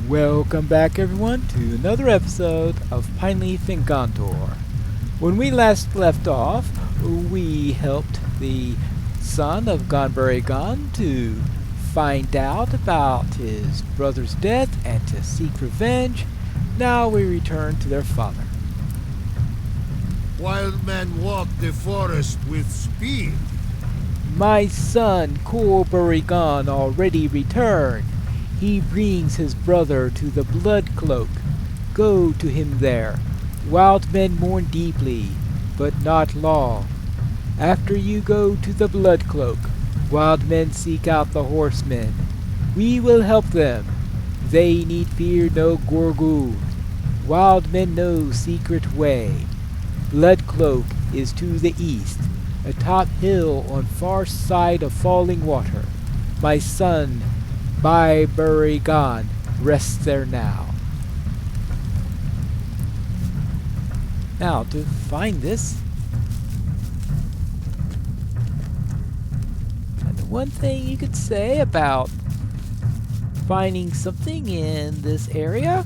Welcome back everyone to another episode of Pineleaf and Gondor. When we last left off, we helped the son of Gon to find out about his brother's death and to seek revenge. Now we return to their father. Wild men walk the forest with speed. My son Gon already returned. He brings his brother to the Blood Cloak. Go to him there. Wild men mourn deeply, but not long. After you go to the Blood Cloak, wild men seek out the horsemen. We will help them. They need fear no Gorgu. Wild men know secret way. Blood Cloak is to the east, atop hill on far side of falling water. My son, by Gon, rests there now. Now, to find this, and the one thing you could say about finding something in this area,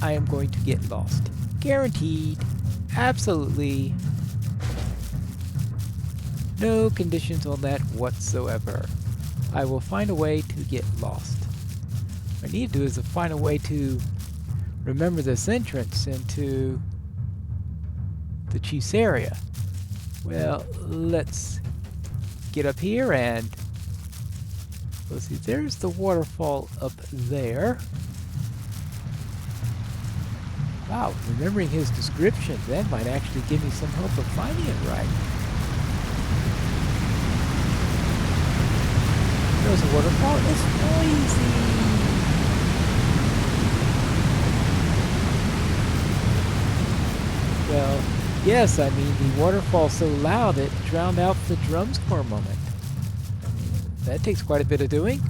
I am going to get lost. Guaranteed. Absolutely. No conditions on that whatsoever. I will find a way to get lost. What I need to do is to find a way to remember this entrance into the chief's area. Well, let's get up here and let's see, there's the waterfall up there. Wow, remembering his description, that might actually give me some hope of finding it right. There's a waterfall. It's noisy. Well, yes, I mean, the waterfall's so loud it drowned out the drums for a moment. That takes quite a bit of doing.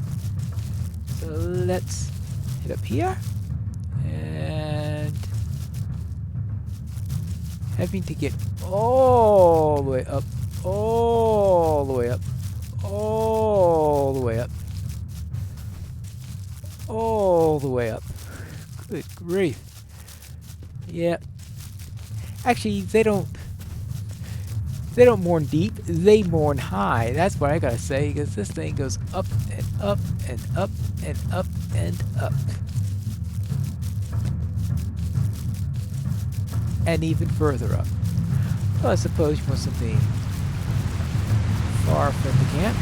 So let's hit up here. And having to get all the way up, all the way up, all the way up, all the way up. Good grief. Yeah. Actually, they don't mourn deep, they mourn high. That's what I gotta say, because this thing goes up and up and up and up and up. And even further up. Well, I suppose you want something far from the camp.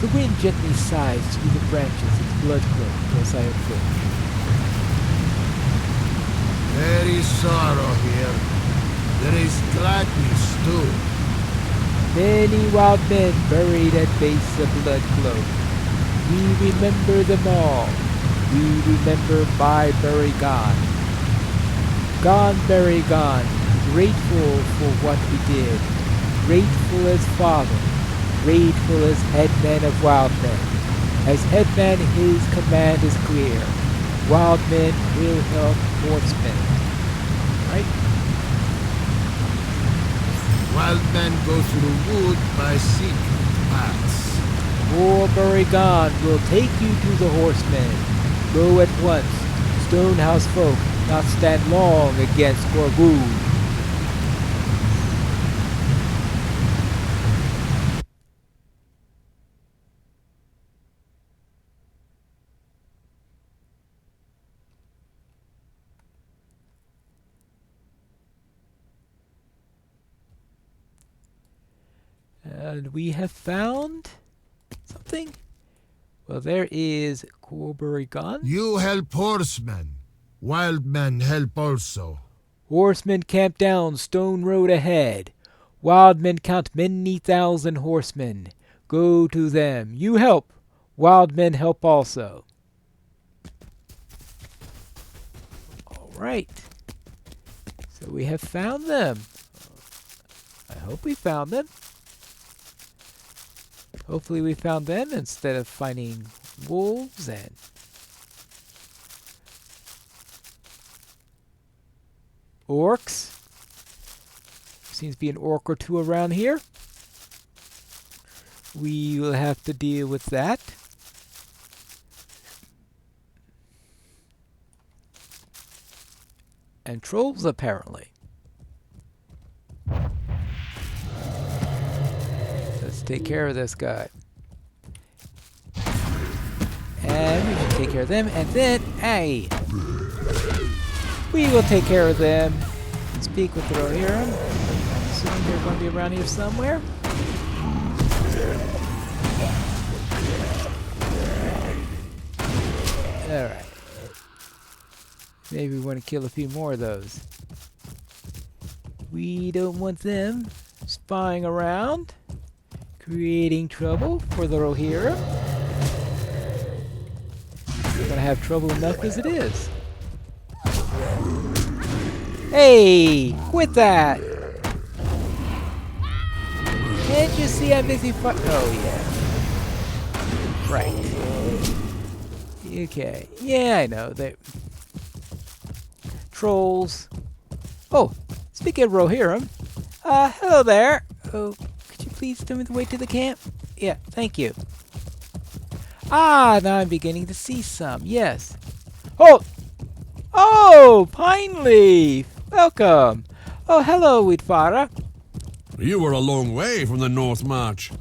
The wind gently sighs through the branches its blood cloak as I approach. There is sorrow here. There is gladness too. Many wild men buried at base of Blood Cloak. We remember them all. We remember by Gon. Gon, grateful for what we did. Grateful as father. Grateful as headman of wild men. As headman, his command is clear. Wild men will help horsemen. Right? Wild men go through wood by secret paths. Or Gon will take you to the horsemen. Go at once. Stonehouse folk not stand long against Gorgu. And we have found something. Well, there is Gon. You help horsemen. Wild men help also. Horsemen camp down stone road ahead. Wild men count many thousand horsemen. Go to them. You help. Wild men help also. All right. So we have found them. I hope we found them. Hopefully we found them instead of finding wolves and orcs. Seems to be an orc or two around here. We will have to deal with that. And trolls, apparently. Let's take care of this guy. And we should take care of them, and then, hey! We will take care of them. Speak with the Rohirrim. I'm assuming they're going to be around here somewhere. Alright. Maybe we want to kill a few more of those. We don't want them spying around, creating trouble for the Rohirrim. We're gonna have trouble enough as it is. Hey! Quit that! Can't you see I'm busy oh, yeah. Right. Okay. Yeah, I know. They trolls. Oh, speaking of Rohirrim. Hello there. Oh, could you please tell me the way to the camp? Yeah, thank you. Ah, now I'm beginning to see some. Yes. Oh! Oh, Pineleaf! Welcome. Oh, hello, Widfara. You were a long way from the North March.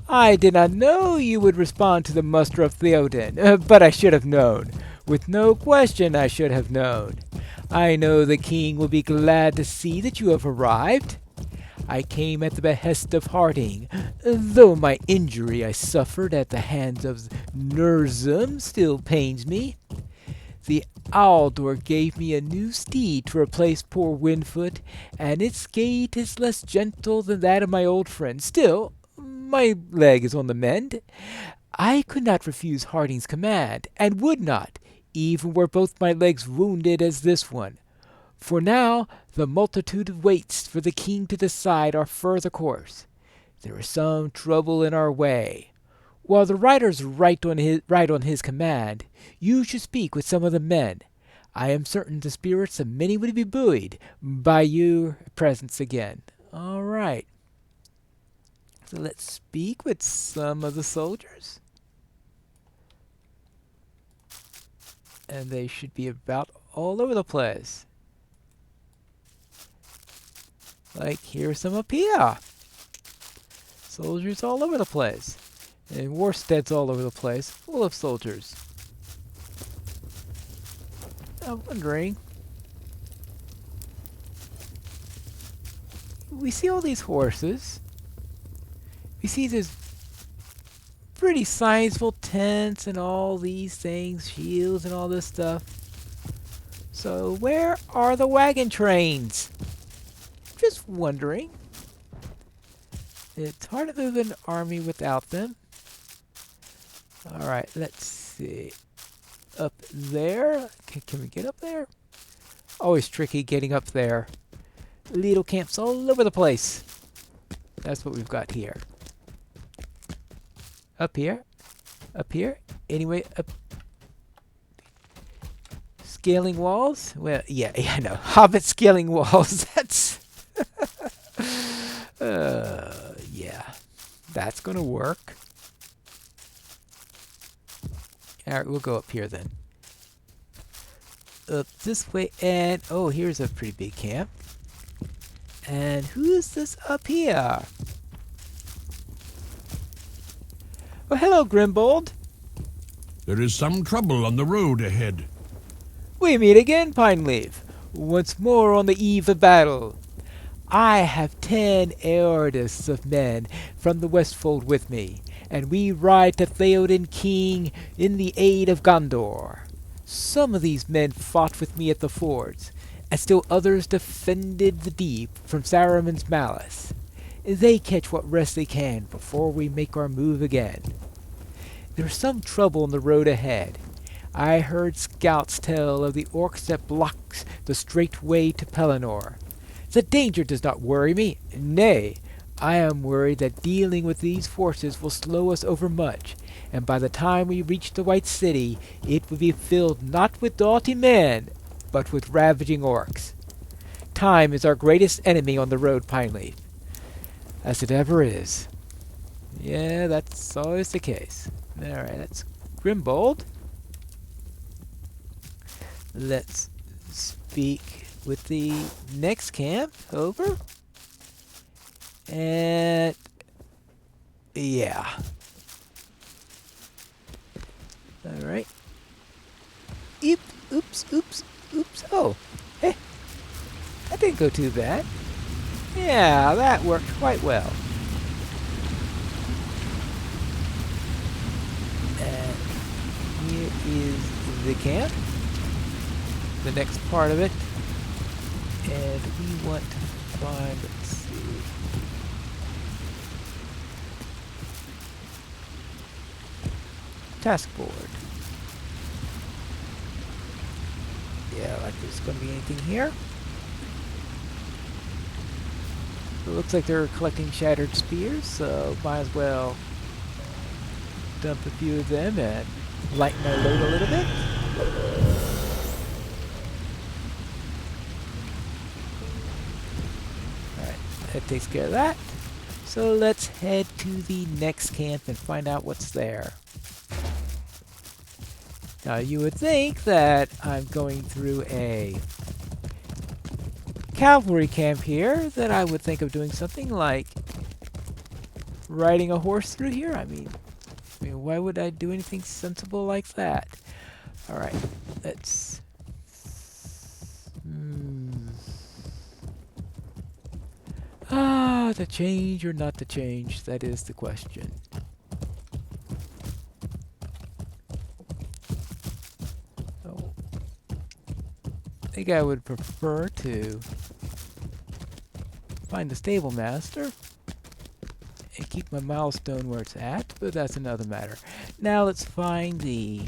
I did not know you would respond to the muster of Theoden, but I should have known. With no question, I should have known. I know the king will be glad to see that you have arrived. I came at the behest of Harding, though my injury I suffered at the hands of Nurzum still pains me. The Aldor gave me a new steed to replace poor Windfoot, and its gait is less gentle than that of my old friend. Still, my leg is on the mend. I could not refuse Harding's command, and would not, even were both my legs wounded as this one. For now the multitude waits for the king to decide our further course. There is some trouble in our way. While the riders ride on his command, you should speak with some of the men. I am certain the spirits of many would be buoyed by your presence again. All right. So let's speak with some of the soldiers. And they should be about all over the place. Like, here's some up here. Soldiers all over the place. And warsteads all over the place, full of soldiers. I'm wondering, we see all these horses. We see this pretty sizable tents and all these things, shields and all this stuff. So where are the wagon trains? Just wondering. It's hard to move an army without them. Alright, let's see. Up there? Can we get up there? Always tricky getting up there. Little camps all over the place. That's what we've got here. Up here? Up here? Anyway, up. Scaling walls? Well, yeah, I know. Hobbit scaling walls. That's... yeah. That's gonna work. Alright, we'll go up here then. Up this way, and oh, here's a pretty big camp. And who's this up here? Oh, hello, Grimbold. There is some trouble on the road ahead. We meet again, Pineleaf. Once more on the eve of battle. I have 10 Eordists of men from the Westfold with me, and we ride to Theoden King in the aid of Gondor. Some of these men fought with me at the fords, and still others defended the deep from Saruman's malice. They catch what rest they can before we make our move again. There's some trouble on the road ahead. I heard scouts tell of the orcs that blocks the straight way to Pelennor. The danger does not worry me. Nay, I am worried that dealing with these forces will slow us overmuch, and by the time we reach the White City, it will be filled not with doughty men, but with ravaging orcs. Time is our greatest enemy on the road, Pineleaf, as it ever is. Yeah, that's always the case. Alright, that's Grimbold. Let's speak with the next camp. Over. And yeah. Alright. Oops. Oh, hey. That didn't go too bad. Yeah, that worked quite well. And here is the camp. The next part of it. And we want to find, let's see. Task board. Yeah, like there's going to be anything here. It looks like they're collecting shattered spears, so might as well dump a few of them and lighten our load a little bit. Alright, that takes care of that. So let's head to the next camp and find out what's there. Now you would think that I'm going through a cavalry camp here, that I would think of doing something like riding a horse through here. I mean, why would I do anything sensible like that? Alright, let's... to change or not to change, that is the question. Oh. I think I would prefer to find the stable master and keep my milestone where it's at, but that's another matter. Now let's find the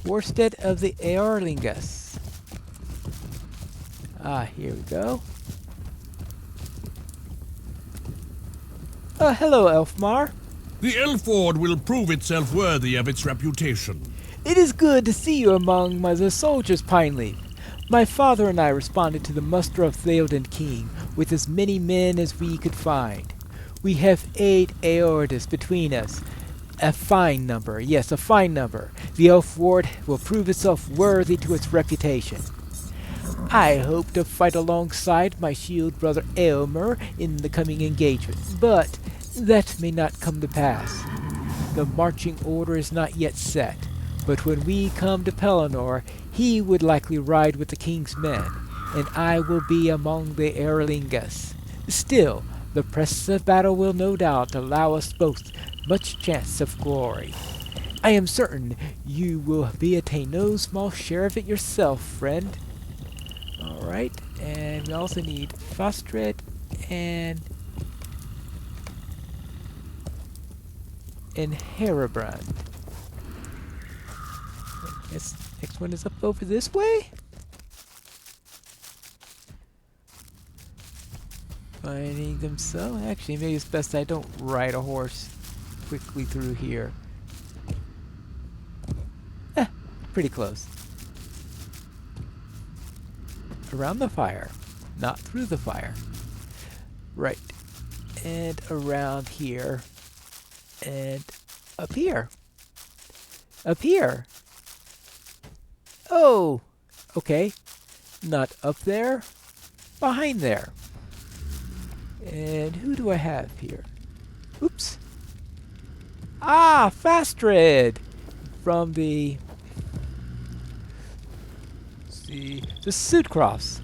Warstead of the Eorlingus. Ah, here we go. Hello, Elfmar. The Elford will prove itself worthy of its reputation. It is good to see you among the soldiers, Pineleaf. My father and I responded to the muster of Theoden King with as many men as we could find. We have 8 Eordis between us. A fine number, yes, a fine number. The Elf Ward will prove itself worthy to its reputation. I hope to fight alongside my shield brother Eomer in the coming engagement, but that may not come to pass. The marching order is not yet set, but when we come to Pelennor, he would likely ride with the king's men, and I will be among the Eorlingus. Still, the press of battle will no doubt allow us both much chance of glory. I am certain you will be attain no small share of it yourself, friend. Alright, and we also need Fastred and Herebrand. This next one is up over this way? Finding them so? Actually, maybe it's best I don't ride a horse quickly through here. Pretty close. Around the fire, not through the fire. Right. And around here. And up here. Up here. Oh! Okay. Not up there. Behind there. And who do I have here? Oops. Ah! Fastred! From the Sudcrofts.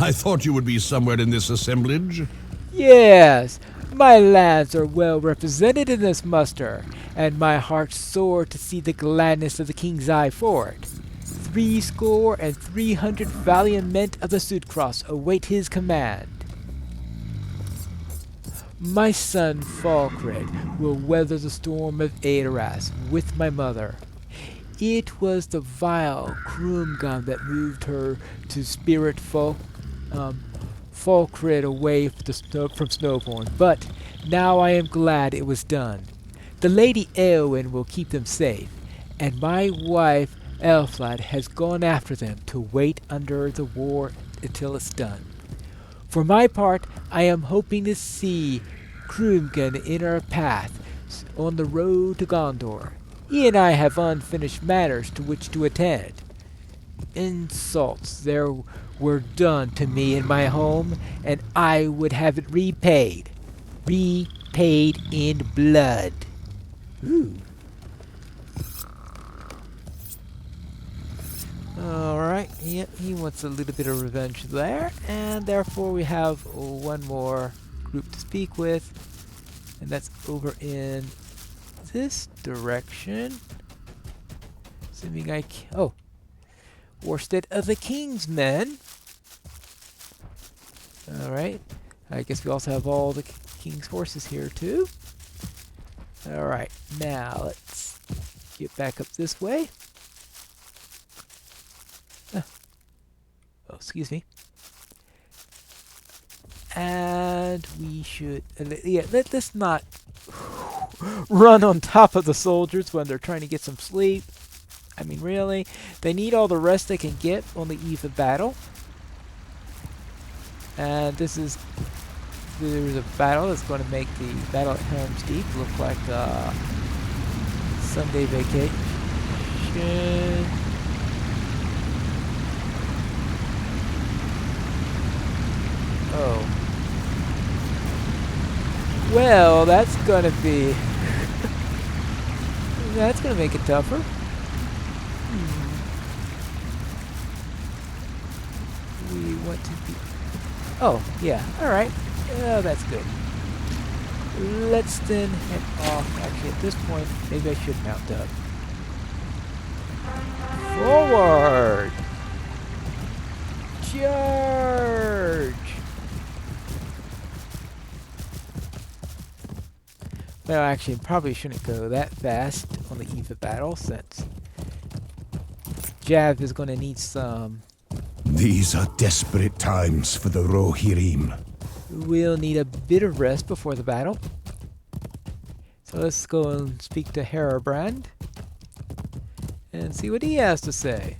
I thought you would be somewhere in this assemblage. Yes, my lads are well represented in this muster, and my heart soared to see the gladness of the king's eye for it. 300 valiant men of the Sudcrofts await his command. My son Falkred will weather the storm of Aedoras with my mother. It was the vile Kroomgun that moved her to spirit Falkred away from Snowborn, but now I am glad it was done. The Lady Eowyn will keep them safe, and my wife Elflad has gone after them to wait under the war until it's done. For my part, I am hoping to see Kroomgun in our path on the road to Gondor. He and I have unfinished matters to which to attend. Insults there were done to me in my home, and I would have it repaid. Repaid in blood. Ooh. Alright, yep, he wants a little bit of revenge there, and therefore we have one more group to speak with, and that's over in this direction. Assuming I can. Oh, Worsted of the King's Men. Alright, I guess we also have all the King's forces here too. Alright, now let's get back up this way. Oh, excuse me. And we should, let's not run on top of the soldiers when they're trying to get some sleep. I mean, really, they need all the rest they can get on the eve of battle. And there's a battle that's going to make the battle at Helm's Deep look like a Sunday vacation. Oh. Well, that's gonna be... that's gonna make it tougher. We want to be... oh, yeah, alright. Oh, that's good. Let's then head off. Actually, at this point, maybe I should mount up. Forward! Charge! Well, actually, probably shouldn't go that fast on the eve of battle, since Jav is going to need some... These are desperate times for the Rohirrim. We'll need a bit of rest before the battle. So let's go and speak to Herabrand and see what he has to say.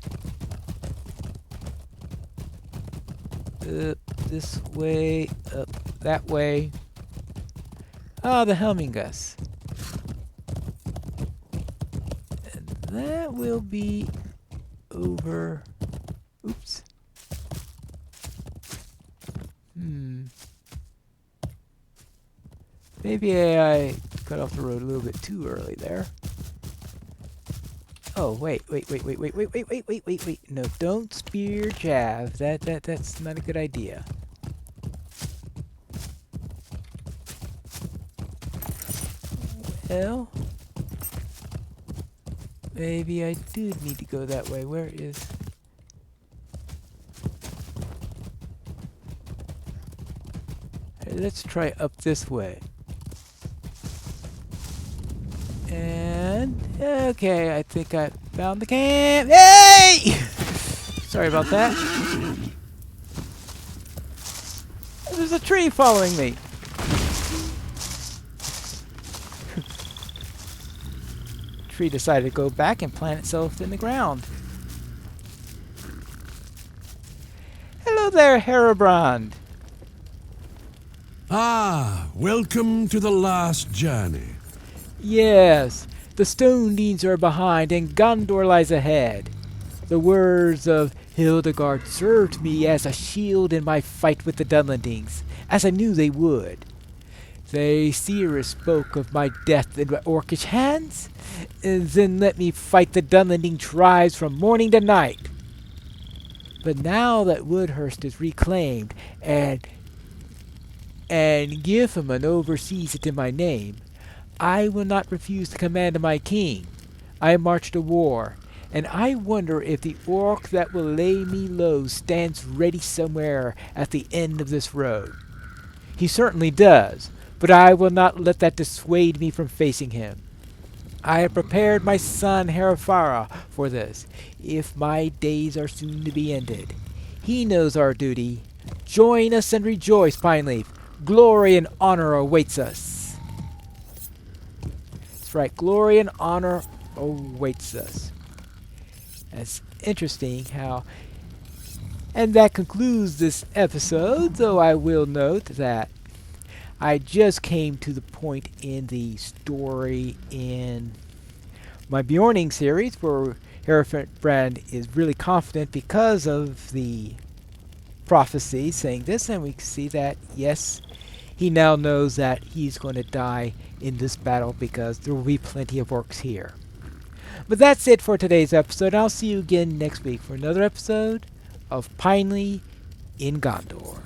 Up this way, up that way. Ah, the Helmingus. And that will be over... oops. Maybe I cut off the road a little bit too early there. Oh, wait. No, don't spear Jav. That's not a good idea. Well, maybe I do need to go that way. Where is... let's try up this way. And, okay, I think I found the camp. Hey! Sorry about that. There's a tree following me. Tree decided to go back and plant itself in the ground. Hello there, Herabrand. Ah, welcome to the last journey. Yes, the Stone Deans are behind and Gondor lies ahead. The words of Hildegard served me as a shield in my fight with the Dunlendings, as I knew they would. The seeress spoke of my death in orcish hands, and then let me fight the Dunlending tribes from morning to night. But now that Woodhurst is reclaimed and Gifhaman oversees it in my name, I will not refuse the command of my king. I march to war, and I wonder if the orc that will lay me low stands ready somewhere at the end of this road. He certainly does, but I will not let that dissuade me from facing him. I have prepared my son Herefara for this, if my days are soon to be ended. He knows our duty. Join us and rejoice, Pineleaf. Glory and honor awaits us. That's right, glory and honor awaits us. That's interesting how... and that concludes this episode, though I will note that I just came to the point in the story in my Bjorning series, where Brand is really confident because of the prophecy saying this, and we can see that, yes, he now knows that he's going to die in this battle because there will be plenty of orcs here. But that's it for today's episode. I'll see you again next week for another episode of Pineleaf in Gondor.